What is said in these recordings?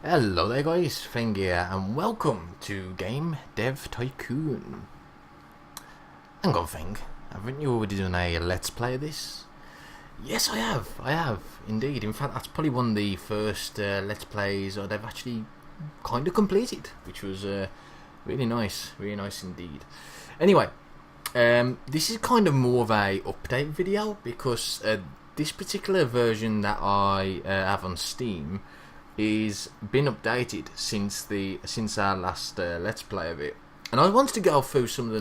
Hello there guys, Feng here, and welcome to Game Dev Tycoon. Hang on Feng, haven't you already done a let's play of this? Yes I have indeed. In fact that's probably one of the first let's plays that I've actually kind of completed, which was really nice indeed. Anyway, this is kind of more of a update video because this particular version that I have on Steam is been updated since our last let's play of it, and I wanted to go through some of the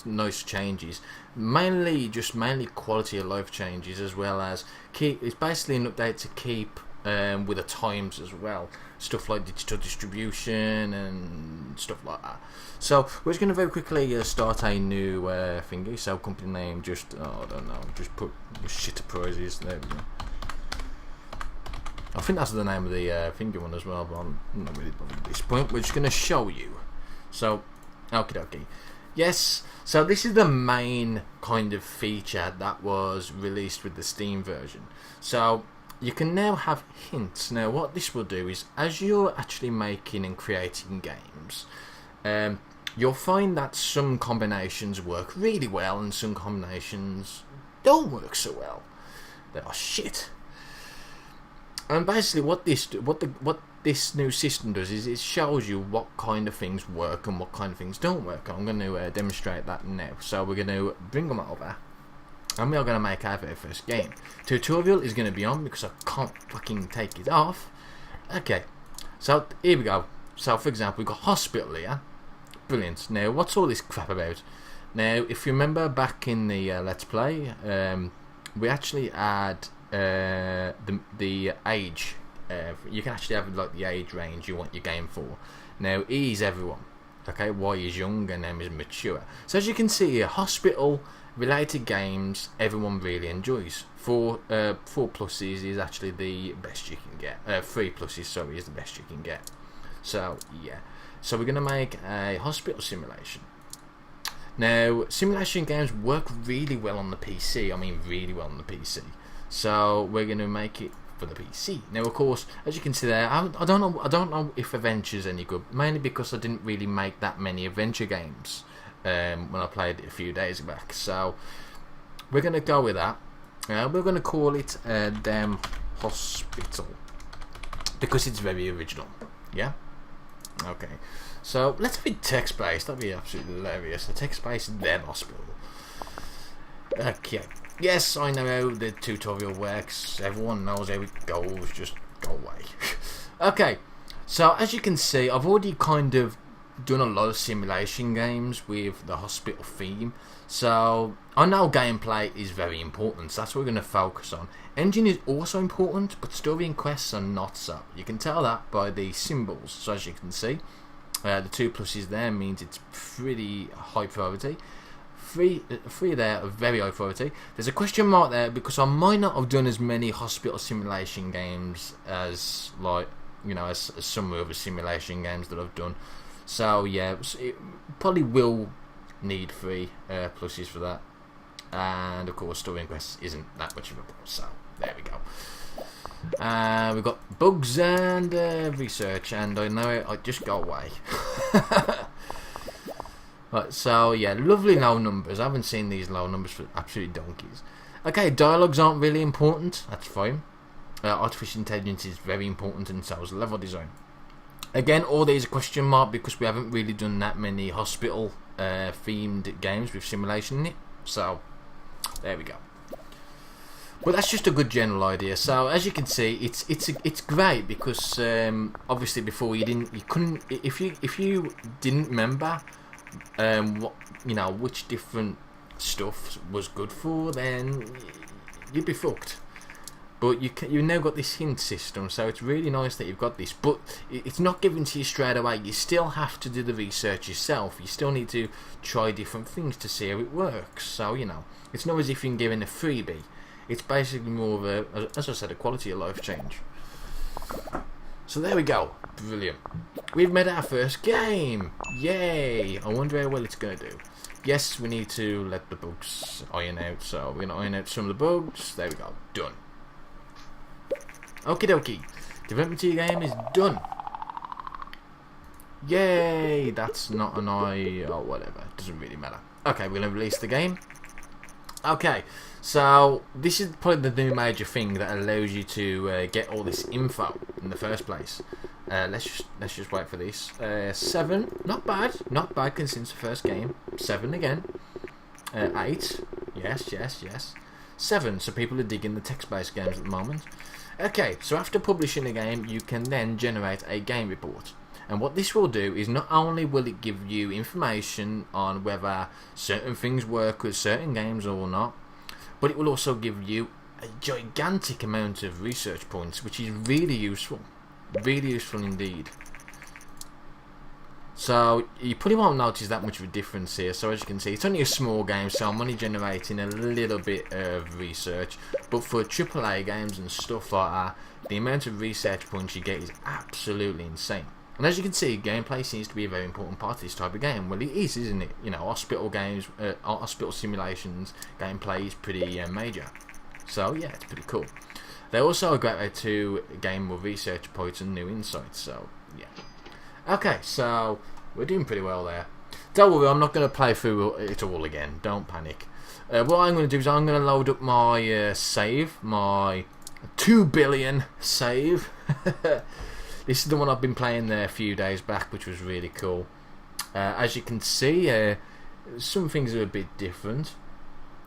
nice changes, mainly quality of life changes, as well as it's basically an update to keep with the times as well, stuff like digital distribution and stuff like that. So we're just going to very quickly start a new thingy. So company name, just I don't know, just put shit prizes. There we go. I think that's the name of the finger one as well, but I'm not really bothered at this point. We're just going to show you. So, okie dokie. Yes, so this is the main kind of feature that was released with the Steam version. So, you can now have hints. Now, what this will do is, as you're actually making and creating games, you'll find that some combinations work really well and some combinations don't work so well. They are shit. And basically, what this new system does is it shows you what kind of things work and what kind of things don't work. I'm going to demonstrate that now. So we're going to bring them over, and we are going to make our very first game. Tutorial is going to be on because I can't fucking take it off. Okay, so here we go. So for example, we've got hospital here. Brilliant. Now, what's all this crap about? Now, if you remember back in the Let's Play, we actually had the age. You can actually have like the age range you want your game for. Now E is everyone, okay, Y is young, and M is mature. So as you can see here, hospital related games everyone really enjoys. 4 pluses is actually the best you can get. 3 pluses, sorry, is the best you can get. So yeah, so we're gonna make a hospital simulation. Now simulation games work really well on the PC. I mean really well on the PC. So we're going to make it for the PC. Now, of course, as you can see there, I don't know if Adventure's any good, mainly because I didn't really make that many adventure games when I played it a few days back. So we're going to go with that. We're going to call it Dem Hospital because it's very original. Yeah. Okay. So let's have it text-based. That'd be absolutely hilarious. A text-based Dem Hospital. Okay. Yes, I know how the tutorial works. Everyone knows how it goes. Just go away. Okay, so as you can see, I've already kind of done a lot of simulation games with the hospital theme. So I know gameplay is very important. So that's what we're going to focus on. Engine is also important, but story and quests are not so. You can tell that by the symbols. So as you can see, the 2 pluses there means it's pretty high priority. 3 there are very high priority. There's a question mark there because I might not have done as many hospital simulation games as, like, you know, as some other simulation games that I've done. So yeah, it probably will need 3 pluses for that. And of course, story and quests isn't that much of a plus. So there we go. We've got bugs and research, and I know it. I just go away. Right, so yeah, lovely low numbers. I haven't seen these low numbers for absolute donkeys. Okay, dialogues aren't really important. That's fine. Artificial intelligence is very important, and so is level design. Again, all these are question mark because we haven't really done that many hospital themed games with simulation in it. So there we go. But that's just a good general idea. So as you can see, it's great because obviously before you couldn't if you didn't remember what, you know, which different stuff was good for, then you'd be fucked. But you now got this hint system, so it's really nice that you've got this. But it's not given to you straight away. You still have to do the research yourself. You still need to try different things to see how it works. So you know, it's not as if you're given a freebie. It's basically more of a, as I said, a quality of life change. So there we go. Brilliant. We've made our first game. Yay. I wonder how well it's going to do. Yes, we need to let the bugs iron out. So we're going to iron out some of the bugs. There we go. Done. Okie dokie. Development of your game is done. Yay! That's not an I or whatever. Doesn't really matter. Okay, we're gonna release the game. Okay, so this is probably the new major thing that allows you to get all this info in the first place. Let's just wait for this. 7, not bad considering the first game. 7 again. 8, yes. 7, so people are digging the text-based games at the moment. Okay, so after publishing a game, you can then generate a game report. And what this will do is not only will it give you information on whether certain things work with certain games or not, but it will also give you a gigantic amount of research points, which is really useful. Really useful indeed. So you probably won't notice that much of a difference here. So as you can see, it's only a small game, so I'm only generating a little bit of research. But for AAA games and stuff like that, the amount of research points you get is absolutely insane. And as you can see, gameplay seems to be a very important part of this type of game. Well, it is, isn't it? You know, hospital games, hospital simulations, gameplay is pretty major. So yeah, it's pretty cool. They're also a great way to gain more research points and new insights. So yeah. Okay, so we're doing pretty well there. Don't worry, I'm not going to play through it all again. Don't panic. What I'm going to do is I'm going to load up my save, my 2 billion save. This is the one I've been playing there a few days back, which was really cool. As you can see, some things are a bit different.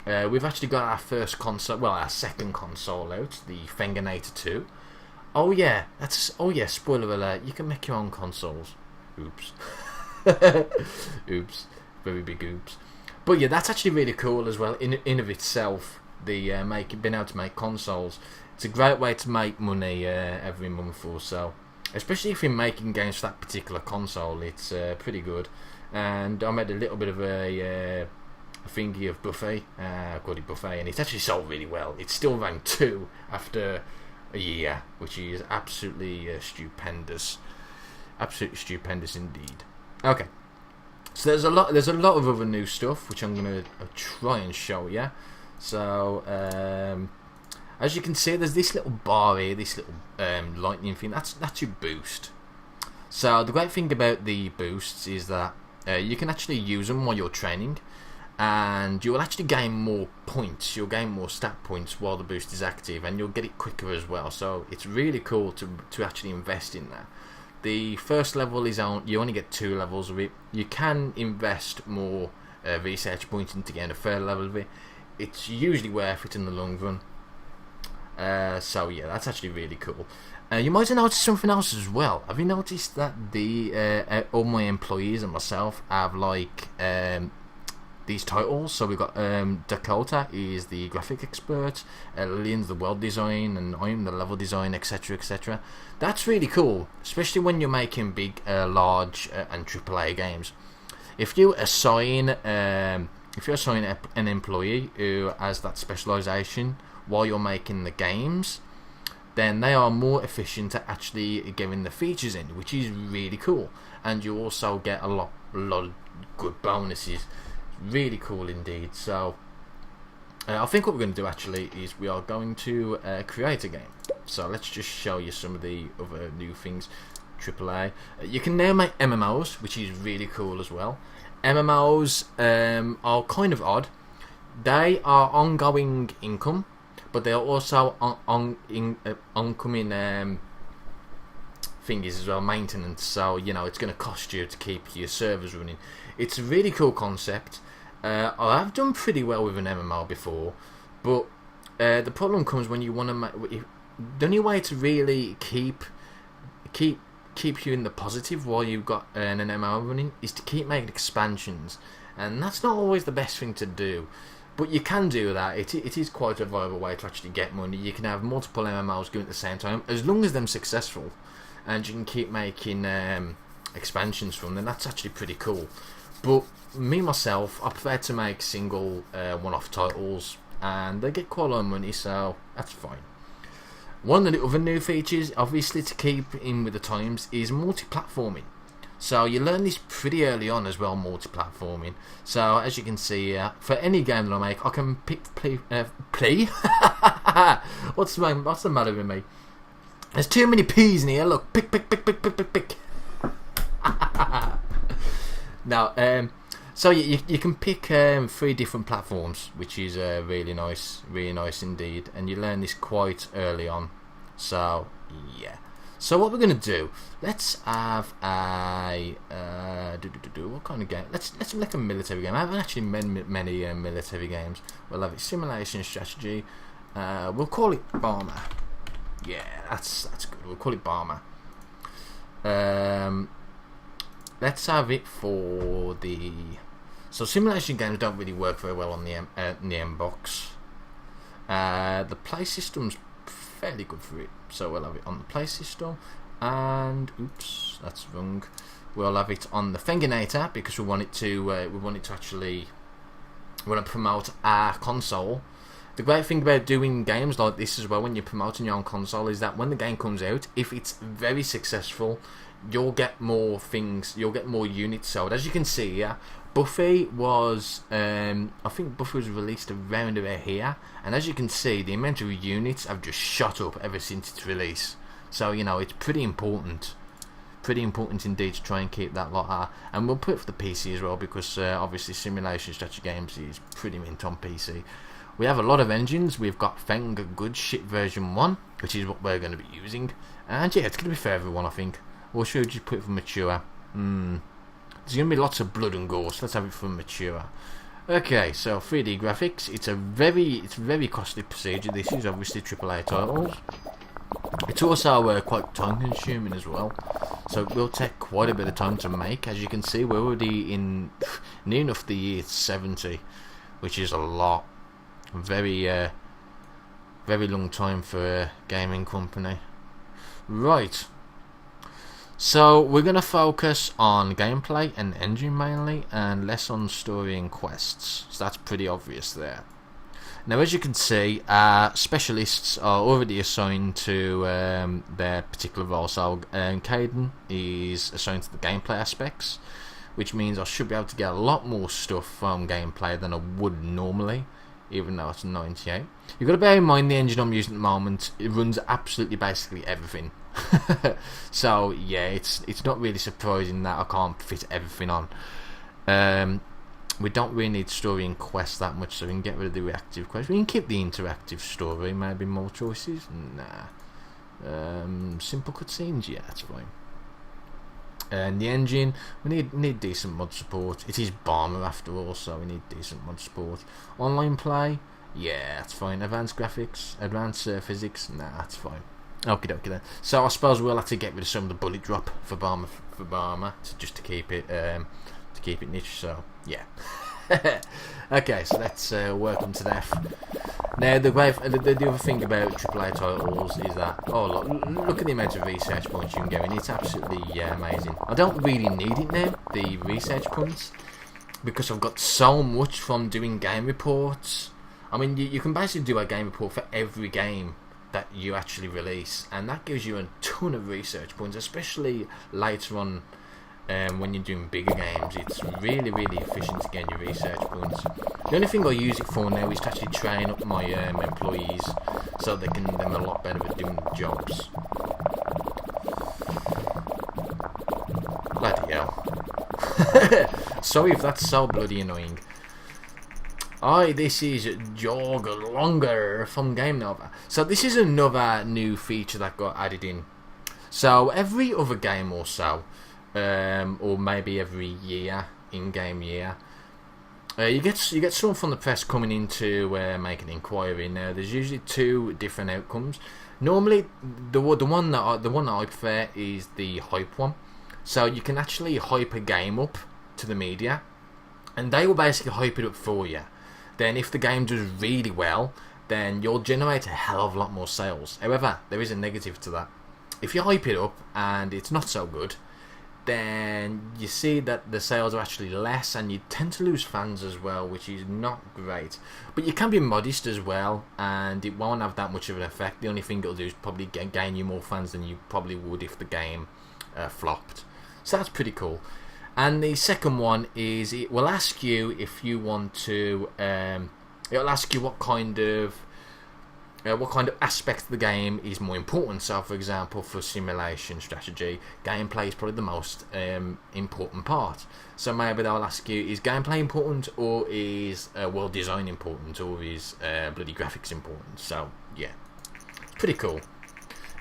We've actually got our first console, well, our second console out, the Fengferth 2. Oh yeah, spoiler alert, you can make your own consoles. Oops. Oops. Very big oops. But yeah, that's actually really cool as well, in of itself, the being able to make consoles. It's a great way to make money every month or so. Especially if you're making games for that particular console, it's pretty good. And I made a little bit of a thingy of Buffet, I called it Buffet, and it's actually sold really well. It's still ranked 2 after a year, which is absolutely stupendous. Absolutely stupendous indeed. Okay, so there's a lot of other new stuff which I'm gonna try and show you. So as you can see, there's this little bar here, this little lightning thing. That's your boost. So the great thing about the boosts is that you can actually use them while you're training, and you'll actually gain more points. You'll gain more stat points while the boost is active, and you'll get it quicker as well. So it's really cool to actually invest in that. The first level is you only get 2 levels of it. You can invest more research points into getting a 3rd level of it. It's usually worth it in the long run. So yeah, that's actually really cool. You might have noticed something else as well. Have you noticed that all my employees and myself have like these titles? So we've got Dakota is the graphic expert, Lillian's the world design, and I'm the level design, etc, etc. That's really cool, especially when you're making big, large and AAA games. If you assign an employee who has that specialization while you're making the games, then they are more efficient at actually getting the features in, which is really cool. And you also get a lot of good bonuses. Really cool indeed. So I think what we're going to do actually is we are going to create a game. So let's just show you some of the other new things. AAA. You can now make MMOs, which is really cool as well. MMOs are kind of odd. They are ongoing income, but they are also oncoming thingies as well, maintenance. So you know it's going to cost you to keep your servers running. It's a really cool concept. I've done pretty well with an MMO before, but the problem comes when you want to make. The only way to really keep you in the positive while you've got an MMO running is to keep making expansions, and that's not always the best thing to do. But you can do that. It is quite a viable way to actually get money. You can have multiple MMOs going at the same time, as long as they're successful, and you can keep making expansions from them. That's actually pretty cool. But me myself, I prefer to make single one-off titles, and they get quite a lot of money, so that's fine. One of the other new features, obviously to keep in with the times, is multi-platforming. So you learn this pretty early on as well, multi-platforming. So as you can see, for any game that I make, I can play. What's the matter with me? There's too many P's in here. Look, pick, pick, pick, pick, pick, pick, pick. Now, so you can pick 3 different platforms, which is really nice indeed, and you learn this quite early on. So yeah. So what we're gonna do? Let's have a what kind of game? Let's make a military game. I haven't actually made many military games. We'll have it simulation strategy. We'll call it Bomber. Yeah, that's good. We'll call it Bomber. Let's have it for the... So simulation games don't really work very well on the M-Box. The play system's fairly good for it, so we'll have it on the play system. And oops, that's wrong. We'll have it on the Fengferth because we want it to actually promote our console. The great thing about doing games like this as well, when you're promoting your own console, is that when the game comes out, if it's very successful, you'll get more things, you'll get more units sold. As you can see here, Buffy was, I think Buffy was released around about here, and as you can see, the amount of units have just shot up ever since its release. So, you know, it's pretty important indeed to try and keep that lot high. And we'll put it for the PC as well, because obviously simulation strategy games is pretty mint on PC. We have a lot of engines. We've got Good Shit version 1, which is what we're going to be using. And yeah, it's going to be for everyone, I think. Or should we just put it for mature? There's going to be lots of blood and gore, so let's have it for mature. Okay, so 3D graphics. It's very costly procedure. This is obviously AAA titles. It's also quite time consuming as well, so it will take quite a bit of time to make. As you can see, we're already in near enough the year 70, which is a lot. Very long time for a gaming company. Right. So we're going to focus on gameplay and engine mainly, and less on story and quests. So that's pretty obvious there. Now, as you can see, specialists are already assigned to their particular role. So Caden is assigned to the gameplay aspects, which means I should be able to get a lot more stuff from gameplay than I would normally, even though it's 98. You've got to bear in mind the engine I'm using at the moment, it runs absolutely basically everything. So yeah, it's not really surprising that I can't fit everything on. We don't really need story and quest that much, so we can get rid of the reactive quest. We can keep the interactive story, maybe more choices. Nah. Simple cutscenes, yeah, that's fine. And the engine, we need decent mod support. It is Bomber after all, so we need decent mod support. Online play, yeah, that's fine. Advanced graphics, advanced physics, nah, that's fine. Okie dokie then. So I suppose we'll have to get rid of some of the bullet drop for Bomber just to keep it niche. So yeah. Okay, so let's work on to death. Now the other thing about AAA titles is that look at the amount of research points you can go in. It's absolutely amazing. I don't really need it now, the research points, because I've got so much from doing game reports. I mean, you can basically do a game report for every game that you actually release, and that gives you a ton of research points, especially later on. When you're doing bigger games, it's really efficient to get your research points. The only thing I use it for now is to actually train up my employees so they're a lot better at doing the jobs. Bloody hell. Sorry if that's so bloody annoying. This is Jog Longer from Game Nova. So this is another new feature that got added in. So every other game or so, or maybe every year, in-game year, you get someone from the press coming in to make an inquiry. Now, there's usually 2 different outcomes. Normally, the one that I prefer is the hype one. So you can actually hype a game up to the media, and they will basically hype it up for you. Then, if the game does really well, then you'll generate a hell of a lot more sales. However, there is a negative to that. If you hype it up and it's not so good, then you see that the sales are actually less, and you tend to lose fans as well, which is not great. But you can be modest as well, and it won't have that much of an effect. The only thing it'll do is probably gain you more fans than you probably would if the game flopped. So that's pretty cool. And the second one is, it will ask you if you want to, it'll ask you what kind of what kind of aspect of the game is more important. So, for example, for simulation strategy, gameplay is probably the most important part. So maybe they'll ask you, is gameplay important, or is world design important, or is bloody graphics important? So yeah, pretty cool.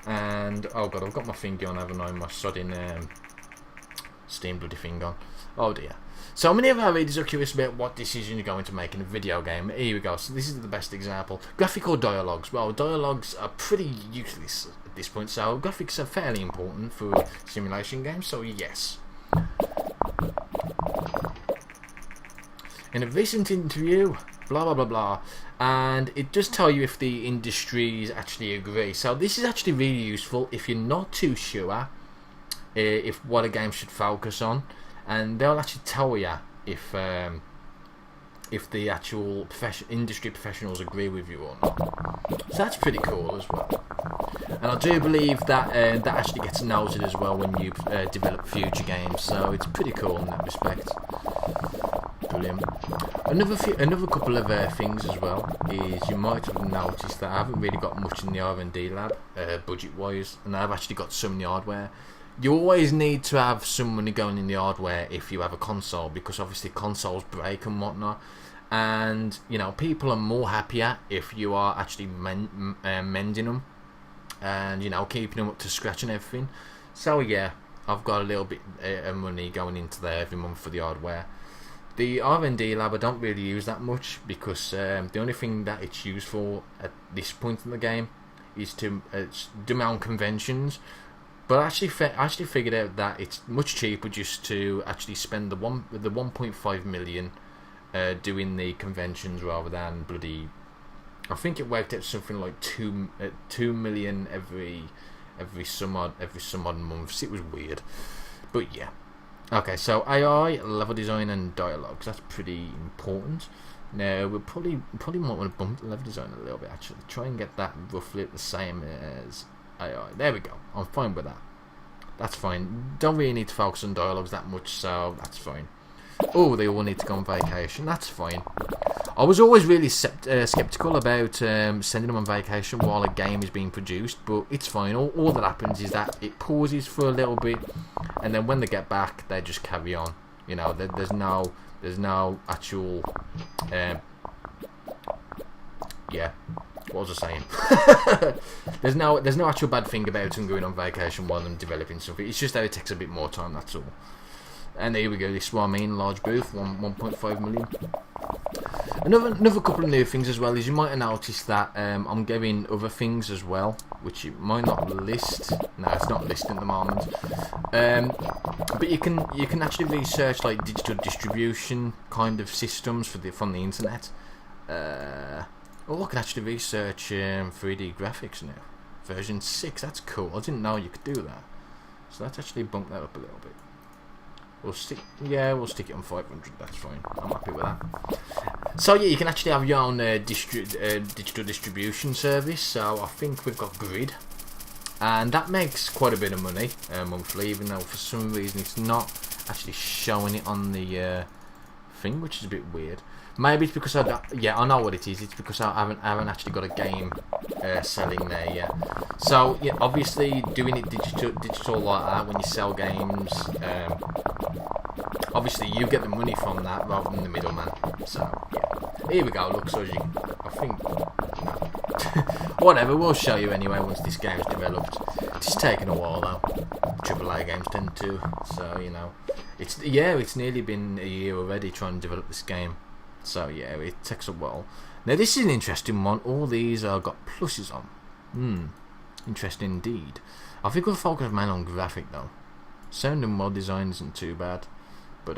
And oh god, I've got my finger on, haven't I? My sodding Steam bloody thing on. Oh dear. So many of our readers are curious about what decision you're going to make in a video game. Here we go. So this is the best example. Graphical dialogues. Well, dialogues are pretty useless at this point. So graphics are fairly important for simulation games. So yes. In a recent interview, blah blah blah blah, and it does tell you if the industries actually agree. So this is actually really useful if you're not too sure if what a game should focus on. And they'll actually tell you if the actual industry professionals agree with you or not. So that's pretty cool as well. And I do believe that that actually gets noted as well when you develop future games. So it's pretty cool in that respect. Brilliant. Another couple of things as well is you might have noticed that I haven't really got much in the R&D lab budget-wise, and I've actually got some in the hardware. You always need to have some money going in the hardware if you have a console, because obviously consoles break and whatnot, and you know, people are more happier if you are actually mending them and, you know, keeping them up to scratch and everything. So yeah, I've got a little bit of money going into there every month for the hardware. The R&D lab I don't really use that much, because the only thing that it's used for at this point in the game is to do my own conventions. But I actually figured out that it's much cheaper just to actually spend the 1.5 million doing the conventions rather than bloody. I think it worked out something like 2 million every some odd months. It was weird, but yeah. Okay, so AI, level design, and dialogues. That's pretty important. Now we probably might want to bump the level design a little bit. Actually, try and get that roughly at the same as AI. There we go. I'm fine with that. That's fine. Don't really need to focus on dialogues that much, so that's fine. Oh, they all need to go on vacation. That's fine. I was always really skeptical about sending them on vacation while a game is being produced, but it's fine. All that happens is that it pauses for a little bit, and then when they get back, they just carry on. You know, there's no actual. Yeah. What was I saying? there's no actual bad thing about them going on vacation while I'm developing something. It's just that it takes a bit more time, that's all. And there we go. This is what I mean. Large booth, 1.5 million. Another couple of new things as well is you might have noticed that I'm getting other things as well, which you might not list. No, it's not listed at the moment. But you can actually research like digital distribution kind of systems from the internet. Oh, I can actually research 3D graphics now. Version 6, that's cool. I didn't know you could do that. So let's actually bump that up a little bit. We'll stick it on 500, that's fine. I'm happy with that. So yeah, you can actually have your own digital distribution service. So I think we've got Grid. And that makes quite a bit of money monthly, even though for some reason it's not actually showing it on the thing, which is a bit weird. Maybe it's because I know what it is. It's because I haven't actually got a game selling there yet. So yeah, obviously doing it digital like that when you sell games, obviously you get the money from that rather than the middleman. So yeah, here we go. Look, so I think whatever. We'll show you anyway once this game's developed. It's taken a while though. AAA games tend to. So you know, it's nearly been a year already trying to develop this game. So yeah, it takes a while. Now this is an interesting one. All these are got pluses on. Interesting indeed. I think we'll focus mainly on graphic though. Sound and mod design isn't too bad, but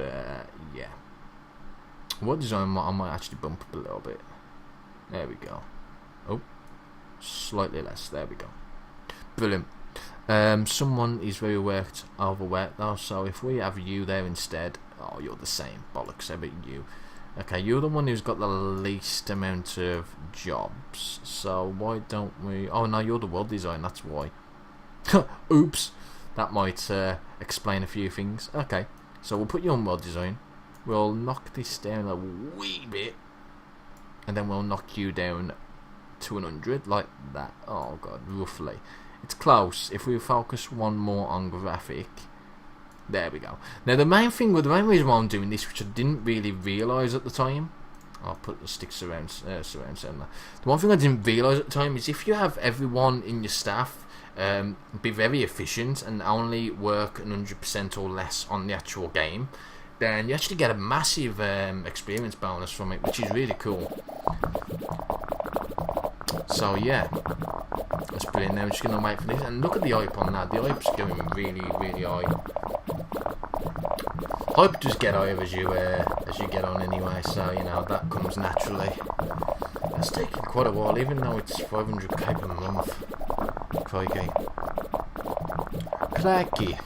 yeah. Mod design I might actually bump up a little bit. There we go. Oh, slightly less. There we go. Brilliant. Someone is very overworked though. So if we have you there instead, oh, you're the same bollocks. I bet you. Okay, you're the one who's got the least amount of jobs. So why don't we... Oh, no, you're the world design, that's why. Oops. That might explain a few things. Okay, so we'll put you on world design. We'll knock this down a wee bit. And then we'll knock you down to 100, like that. Oh god, roughly. It's close. If we focus one more on graphic, there we go. Now the main reason why I'm doing this, which I didn't really realise at the time, I'll put the sticks surround sound there. The one thing I didn't realise at the time is if you have everyone in your staff be very efficient and only work 100% or less on the actual game, then you actually get a massive experience bonus from it, which is really cool. So yeah, that's brilliant. Now we're just going to wait for this, and look at the hype on that. The hype's going really, really high. Hype does get higher as you get on anyway, so you know that comes naturally. That's taking quite a while, even though it's 500k per month. Crikey. Cracky.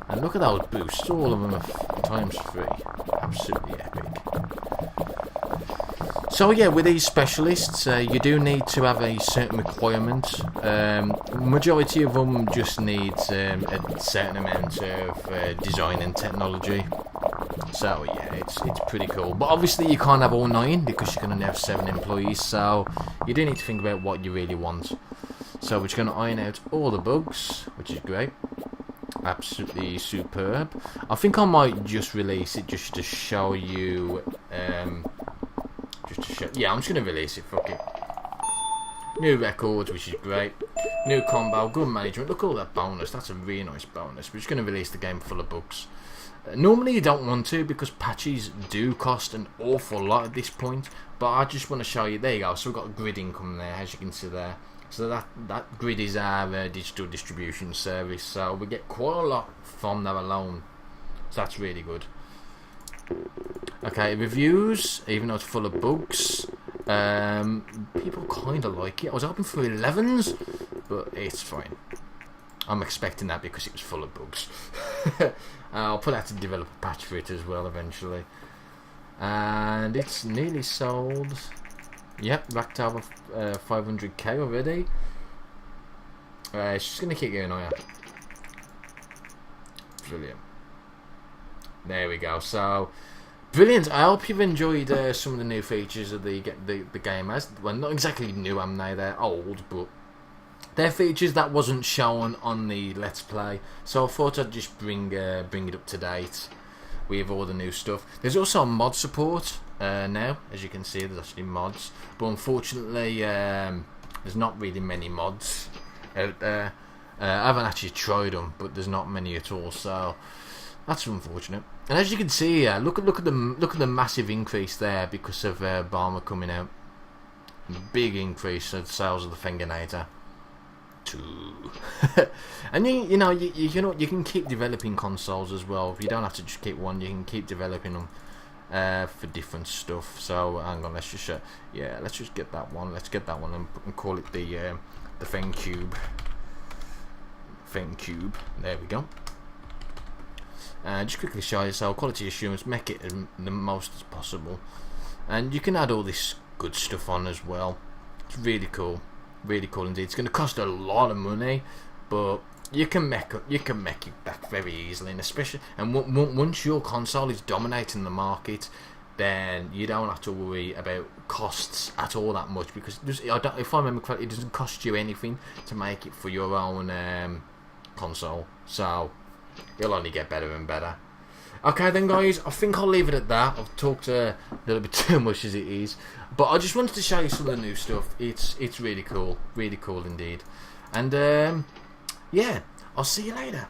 And look at those boosts, all of them are times 3. Absolutely epic. So yeah, with these specialists, you do need to have a certain requirement. Majority of them just needs a certain amount of design and technology. So yeah, it's pretty cool. But obviously you can't have all 9 because you're going to have 7 employees. So you do need to think about what you really want. So we're just going to iron out all the bugs, which is great. Absolutely superb. I think I might just release it just to show you. Yeah, I'm just going to release it, fuck it. New records, which is great. New combo, good management. Look at all that bonus, that's a really nice bonus. We're just going to release the game full of bugs. Normally you don't want to because patches do cost an awful lot at this point. But I just want to show you, there you go, so we've got a grid income there, as you can see there. So that grid is our digital distribution service. So we get quite a lot from that alone. So that's really good. Okay, reviews, even though it's full of bugs, people kind of like it. I was hoping for 11s, but it's fine. I'm expecting that because it was full of bugs. I'll put out to develop a patch for it as well eventually. And it's nearly sold. Yep, racked over 500k already. It's just going to keep going higher. Brilliant. There we go. So, brilliant. I hope you've enjoyed some of the new features of the game. Well, not exactly new, am they? They're old, but they're features that wasn't shown on the Let's Play. So I thought I'd just bring it up to date with all the new stuff. There's also mod support now, as you can see. There's actually mods, but unfortunately, there's not really many mods out there. I haven't actually tried them, but there's not many at all. So that's unfortunate. And as you can see, look at the massive increase there because of Barmer coming out. Big increase of sales of the Fengferth. 2. And you know you can keep developing consoles as well. You don't have to just keep one. You can keep developing them for different stuff. So hang on, let's just let's just get that one. Let's get that one and call it the Fengcube. Fengcube. There we go. Just quickly show you, so quality assurance, make it the most as possible, and you can add all this good stuff on as well. It's really cool indeed. It's going to cost a lot of money, but you can make it back very easily, and especially once your console is dominating the market, then you don't have to worry about costs at all that much, because if I remember correctly, it doesn't cost you anything to make it for your own console. So it'll only get better and better. Okay then guys, I think I'll leave it at that. I've talked a little bit too much as it is, but I just wanted to show you some of the new stuff. It's really cool indeed. And yeah, I'll see you later.